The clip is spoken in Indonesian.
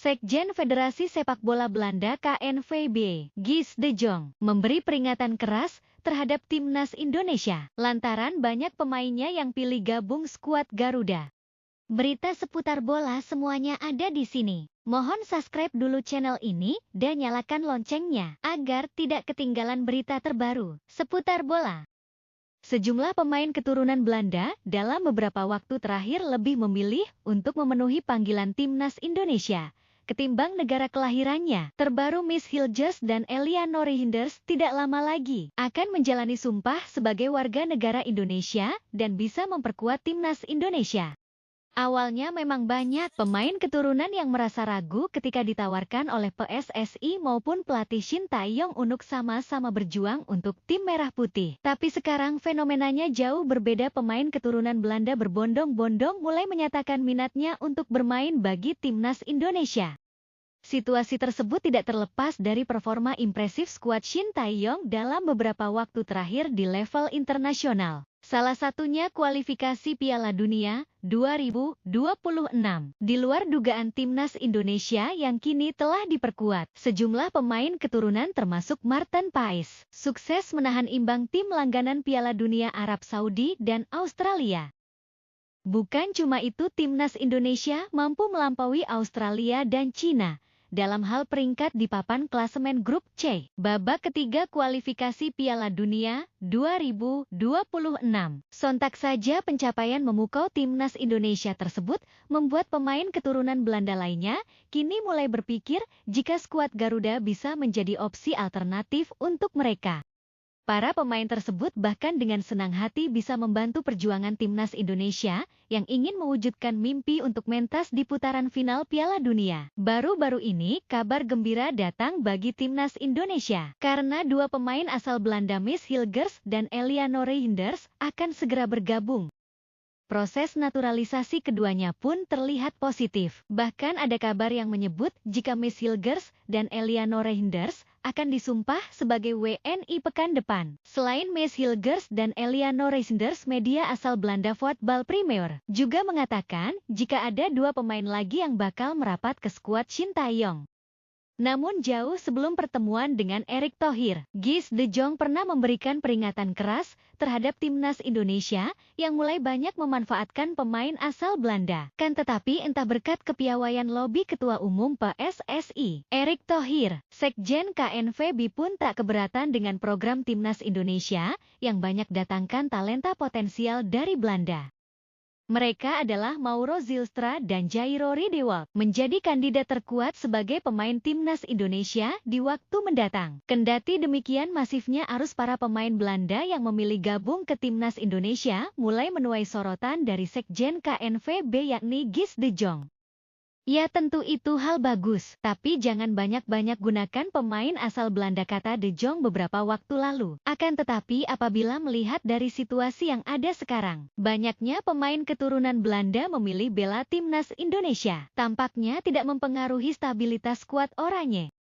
Sekjen Federasi Sepak Bola Belanda KNVB, Guus de Jong, memberi peringatan keras terhadap timnas Indonesia lantaran banyak pemainnya yang pilih gabung skuad Garuda. Berita seputar bola semuanya ada di sini. Mohon subscribe dulu channel ini dan nyalakan loncengnya agar tidak ketinggalan berita terbaru seputar bola. Sejumlah pemain keturunan Belanda dalam beberapa waktu terakhir lebih memilih untuk memenuhi panggilan timnas Indonesia ketimbang negara kelahirannya. Terbaru Miss Hilgers dan Eliane Reijnders tidak lama lagi akan menjalani sumpah sebagai warga negara Indonesia dan bisa memperkuat timnas Indonesia. Awalnya memang banyak pemain keturunan yang merasa ragu ketika ditawarkan oleh PSSI maupun pelatih Shin Tae-yong untuk sama-sama berjuang untuk tim merah putih. Tapi sekarang fenomenanya jauh berbeda. Pemain keturunan Belanda berbondong-bondong mulai menyatakan minatnya untuk bermain bagi timnas Indonesia. Situasi tersebut tidak terlepas dari performa impresif skuad Shin Tae-yong dalam beberapa waktu terakhir di level internasional. Salah satunya kualifikasi Piala Dunia 2026. Di luar dugaan timnas Indonesia yang kini telah diperkuat, sejumlah pemain keturunan termasuk Maarten Paes sukses menahan imbang tim langganan Piala Dunia Arab Saudi dan Australia. Bukan cuma itu, timnas Indonesia mampu melampaui Australia dan Cina dalam hal peringkat di papan klasemen grup C, babak ketiga kualifikasi Piala Dunia 2026. Sontak saja pencapaian memukau timnas Indonesia tersebut membuat pemain keturunan Belanda lainnya kini mulai berpikir jika skuad Garuda bisa menjadi opsi alternatif untuk mereka. Para pemain tersebut bahkan dengan senang hati bisa membantu perjuangan timnas Indonesia yang ingin mewujudkan mimpi untuk mentas di putaran final Piala Dunia. Baru-baru ini, kabar gembira datang bagi timnas Indonesia karena dua pemain asal Belanda Miss Hilgers dan Eliane Reijnders akan segera bergabung. Proses naturalisasi keduanya pun terlihat positif. Bahkan ada kabar yang menyebut jika Miss Hilgers dan Eliane Reijnders akan disumpah sebagai WNI pekan depan. Selain Miss Hilgers dan Eliane Reijnders, media asal Belanda Voetbal Premier juga mengatakan jika ada dua pemain lagi yang bakal merapat ke skuad Shin Tae-yong. Namun jauh sebelum pertemuan dengan Erick Thohir, Guus de Jong pernah memberikan peringatan keras terhadap timnas Indonesia yang mulai banyak memanfaatkan pemain asal Belanda. Kan tetapi entah berkat kepiawaian lobi Ketua Umum PSSI, Erick Thohir, Sekjen KNVB pun tak keberatan dengan program timnas Indonesia yang banyak datangkan talenta potensial dari Belanda. Mereka adalah Mauro Zylstra dan Jairo Riedewald, menjadi kandidat terkuat sebagai pemain timnas Indonesia di waktu mendatang. Kendati demikian, masifnya arus para pemain Belanda yang memilih gabung ke timnas Indonesia mulai menuai sorotan dari Sekjen KNVB yakni Guus de Jong. Ya tentu itu hal bagus, tapi jangan banyak-banyak gunakan pemain asal Belanda, kata de Jong beberapa waktu lalu. Akan tetapi apabila melihat dari situasi yang ada sekarang, banyaknya pemain keturunan Belanda memilih bela timnas Indonesia, tampaknya tidak mempengaruhi stabilitas skuad oranye.